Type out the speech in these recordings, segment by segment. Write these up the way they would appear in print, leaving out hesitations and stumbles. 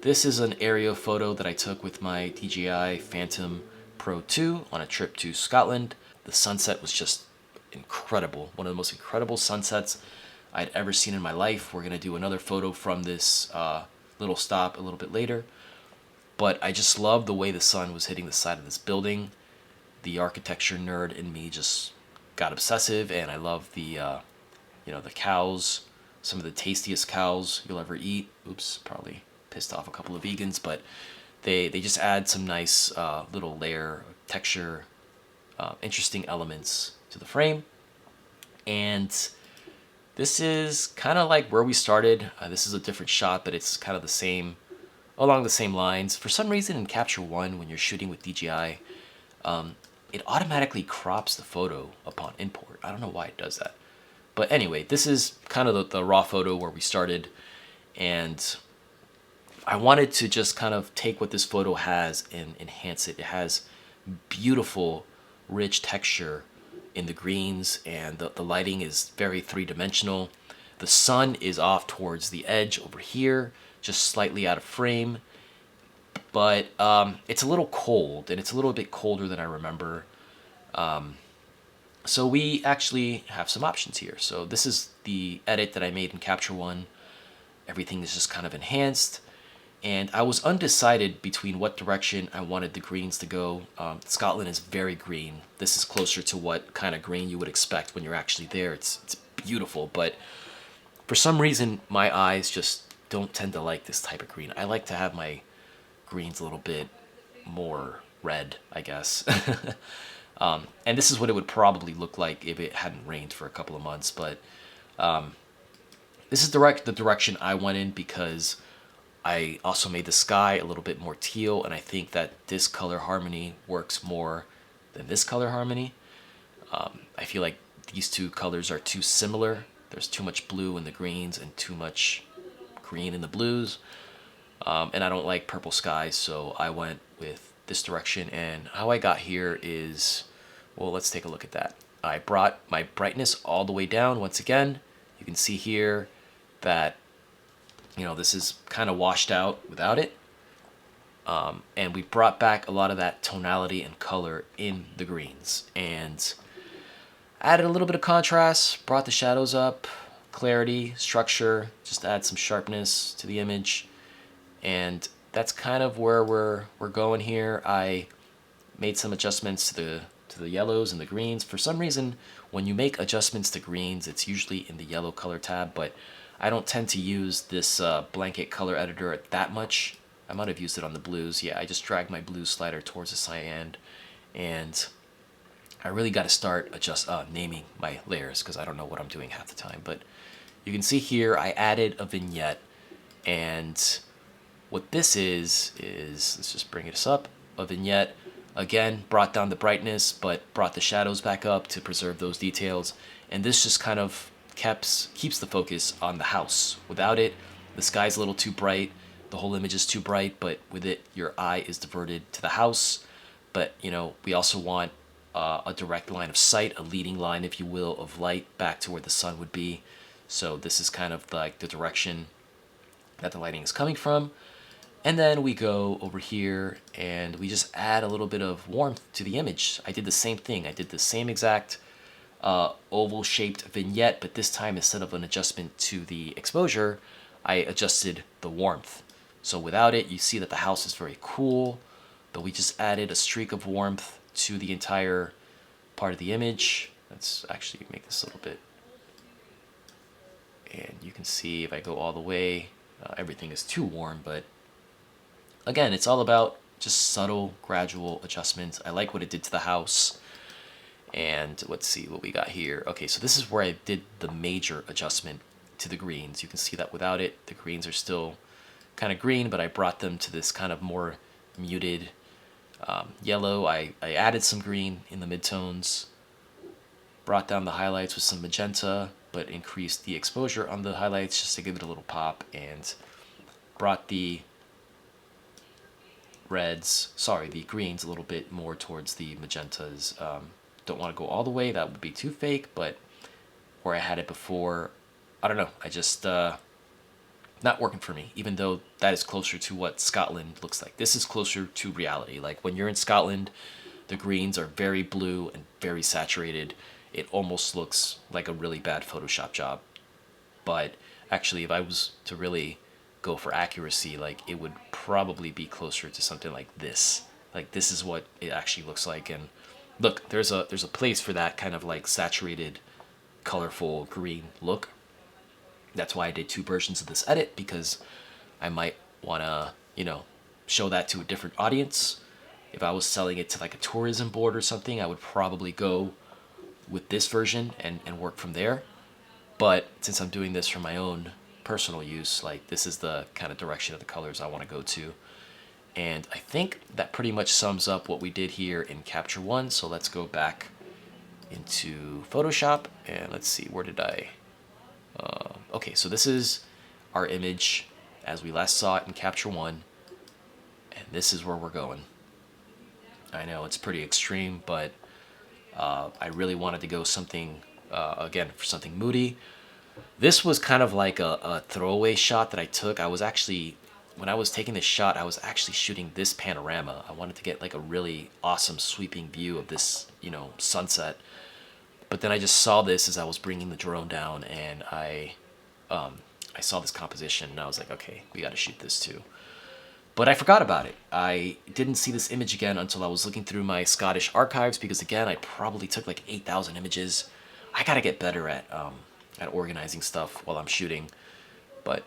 This is an aerial photo that I took with my DJI Phantom Pro 2 on a trip to Scotland. The sunset was just incredible. One of the most incredible sunsets I'd ever seen in my life. We're going to do another photo from this little stop a little bit later. But I just love the way the sun was hitting the side of this building. The architecture nerd in me just got obsessive, and I love the the cows, some of the tastiest cows you'll ever eat. Oops, probably pissed off a couple of vegans, but they just add some nice little layer, texture, interesting elements to the frame. And this is kind of like where we started. This is a different shot, but it's kind of the same, along the same lines. For some reason in Capture One, when you're shooting with DJI, it automatically crops the photo upon import. I don't know why it does that. But anyway, this is kind of the raw photo where we started, and I wanted to just kind of take what this photo has and enhance it. It has beautiful, rich texture in the greens, and the lighting is very three-dimensional. The sun is off towards the edge over here, just slightly out of frame, but it's a little cold, and it's a little bit colder than I remember. So we actually have some options here. So this is the edit that I made in Capture One. Everything is just kind of enhanced. And I was undecided between what direction I wanted the greens to go. Scotland is very green. This is closer to what kind of green you would expect when you're actually there. It's beautiful, but for some reason, my eyes just don't tend to like this type of green. I like to have my greens a little bit more red, I guess. And this is what it would probably look like if it hadn't rained for a couple of months. But this is the direction I went in, because I also made the sky a little bit more teal, and I think that this color harmony works more than this color harmony. I feel like these two colors are too similar. There's too much blue in the greens and too much green in the blues. And I don't like purple skies, so I went with this direction. And how I got here is, well, let's take a look at that. I brought my brightness all the way down once again. You can see here that, this is kind of washed out without it. And we brought back a lot of that tonality and color in the greens, and added a little bit of contrast, brought the shadows up, clarity, structure, just add some sharpness to the image. And that's kind of where we're going here. I made some adjustments to the yellows and the greens. For some reason, when you make adjustments to greens, it's usually in the yellow color tab, but I don't tend to use this blanket color editor that much. I might have used it on the blues. Yeah, I just dragged my blue slider towards the cyan, and I really got to start naming my layers, because I don't know what I'm doing half the time. But you can see here I added a vignette, and what this is let's just bring this up. A vignette, again, brought down the brightness, but brought the shadows back up to preserve those details. And this just kind of keeps the focus on the house. Without it, the sky's a little too bright, the whole image is too bright, but with it, your eye is diverted to the house. But, we also want a direct line of sight, a leading line, if you will, of light back to where the sun would be. So this is kind of like the direction that the lighting is coming from. And then we go over here and we just add a little bit of warmth to the image. I did the same thing. I did the same exact oval-shaped vignette, but this time, instead of an adjustment to the exposure, I adjusted the warmth. So without it, you see that the house is very cool, but we just added a streak of warmth to the entire part of the image. Let's actually make this a little bit. And you can see if I go all the way, everything is too warm, but again, it's all about just subtle, gradual adjustments. I like what it did to the house. And let's see what we got here. Okay, so this is where I did the major adjustment to the greens. You can see that without it, the greens are still kind of green, but I brought them to this kind of more muted yellow. I added some green in the midtones, brought down the highlights with some magenta, but increased the exposure on the highlights just to give it a little pop, and brought the the greens a little bit more towards the magentas. Don't want to go all the way, that would be too fake, but where I had it before, I don't know, I just not working for me, even though that is closer to what Scotland looks like. This is closer to reality. Like when you're in Scotland, the greens are very blue and very saturated. It almost looks like a really bad Photoshop job. But actually, if I was to really go for accuracy, like it would probably be closer to something like this. Like this is what it actually looks like. And look, there's a place for that kind of like saturated, colorful green look. That's why I did 2 versions of this edit, because I might want to, show that to a different audience. If I was selling it to like a tourism board or something, I would probably go with this version and work from there. But since I'm doing this for my own personal use, like this is the kind of direction of the colors I want to go to. And I think that pretty much sums up what we did here in Capture One. So let's go back into Photoshop and let's see, where did I... okay, so this is our image as we last saw it in Capture One. And this is where we're going. I know it's pretty extreme, but I really wanted to go something, again, for something moody. This was kind of like a throwaway shot that I took. I was actually, when I was taking this shot, I was actually shooting this panorama. I wanted to get like a really awesome sweeping view of this, sunset. But then I just saw this as I was bringing the drone down, and I saw this composition, and I was like, okay, we got to shoot this too. But I forgot about it. I didn't see this image again until I was looking through my Scottish archives, because again, I probably took like 8,000 images. I gotta get better at organizing stuff while I'm shooting. But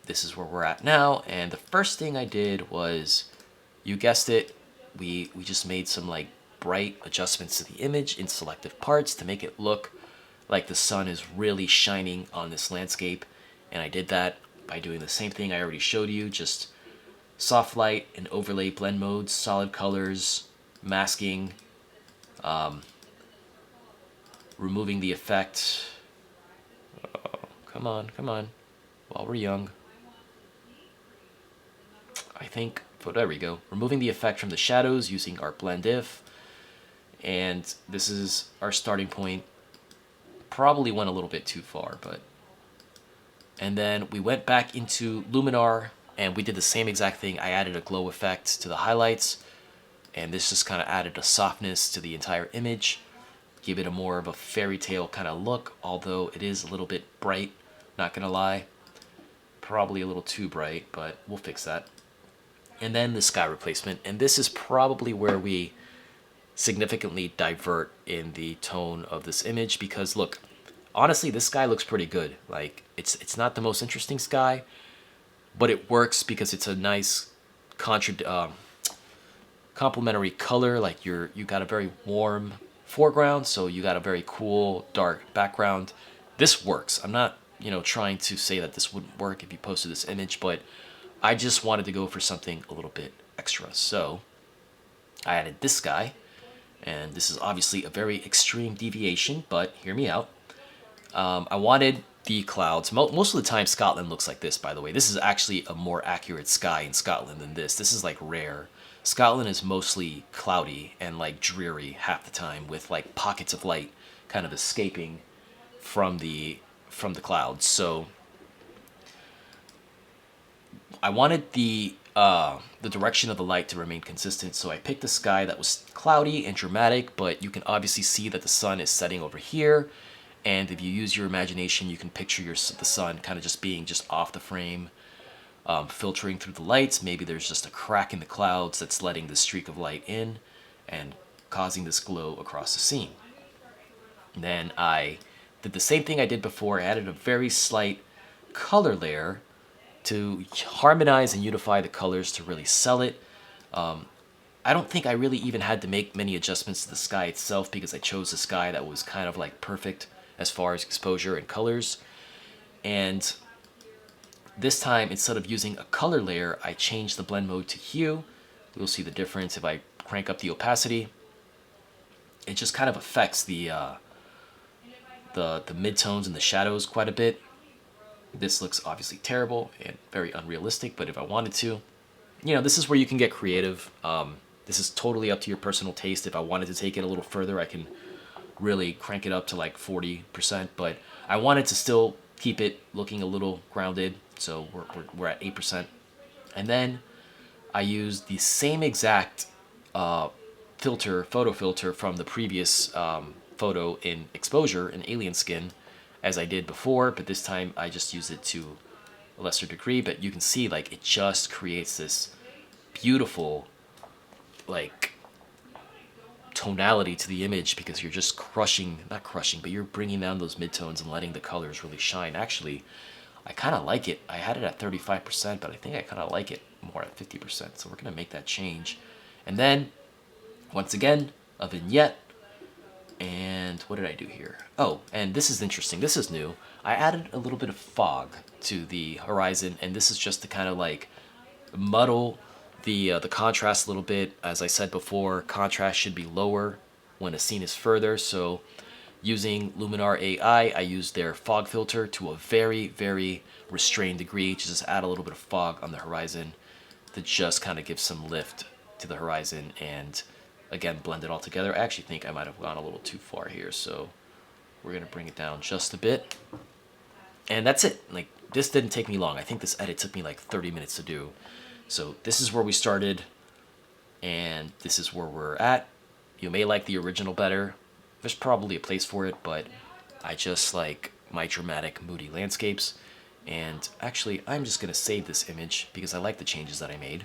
this is where we're at now, and the first thing I did was, you guessed it, we just made some like bright adjustments to the image in selective parts to make it look like the sun is really shining on this landscape. And I did that by doing the same thing I already showed you, just soft light and overlay blend modes, solid colors, masking, removing the effect. Oh, come on, while we're young. I think, oh, there we go. Removing the effect from the shadows using our blend if. And this is our starting point. Probably went a little bit too far, but... And then we went back into Luminar and we did the same exact thing. I added a glow effect to the highlights, and this just kind of added a softness to the entire image, give it a more of a fairy tale kind of look, although it is a little bit bright, not gonna lie. Probably a little too bright, but we'll fix that. And then the sky replacement, and this is probably where we significantly divert in the tone of this image, because look, honestly, this sky looks pretty good. Like, it's not the most interesting sky, but it works because it's a nice complementary color. Like you got a very warm foreground, so you got a very cool dark background. This works. I'm not, trying to say that this wouldn't work if you posted this image, but I just wanted to go for something a little bit extra. So I added this guy, and this is obviously a very extreme deviation, but hear me out. I wanted the clouds. Most of the time, Scotland looks like this, by the way. This is actually a more accurate sky in Scotland than this. This is like rare. Scotland is mostly cloudy and like dreary half the time, with like pockets of light kind of escaping from the clouds. So I wanted the direction of the light to remain consistent, so I picked a sky that was cloudy and dramatic, but you can obviously see that the sun is setting over here. And if you use your imagination, you can picture the sun kind of just being just off the frame, filtering through the lights. Maybe there's just a crack in the clouds that's letting the streak of light in and causing this glow across the scene. And then I did the same thing I did before. I added a very slight color layer to harmonize and unify the colors to really sell it. I don't think I really even had to make many adjustments to the sky itself, because I chose a sky that was kind of like perfect as far as exposure and colors. And this time, instead of using a color layer, I changed the blend mode to hue. You'll see the difference if I crank up the opacity. It just kind of affects the midtones and the shadows quite a bit. This looks obviously terrible and very unrealistic, but if I wanted to, this is where you can get creative. This is totally up to your personal taste. If I wanted to take it a little further, I can really crank it up to like 40%, but I wanted to still keep it looking a little grounded. So we're at 8%. And then I used the same exact photo filter from the previous photo in exposure in alien skin as I did before, but this time I just used it to a lesser degree. But you can see like it just creates this beautiful like tonality to the image because you're just crushing, not crushing, but you're bringing down those midtones and letting the colors really shine. Actually, I kind of like it. I had it at 35%, but I think I kind of like it more at 50%. So we're going to make that change. And then, once again, a vignette. And what did I do here? Oh, and this is interesting. This is new. I added a little bit of fog to the horizon, and this is just to kind of like muddle the contrast a little bit. As I said before, contrast should be lower when a scene is further. So using Luminar AI, I used their fog filter to a very, very restrained degree to just add a little bit of fog on the horizon to just kind of give some lift to the horizon and again blend it all together. I actually think I might have gone a little too far here, so we're gonna bring it down just a bit. And that's it. Like, this didn't take me long. I think this edit took me like 30 minutes to do. So this is where we started, and this is where we're at. You may like the original better. There's probably a place for it, but I just like my dramatic, moody landscapes. And actually, I'm just going to save this image because I like the changes that I made.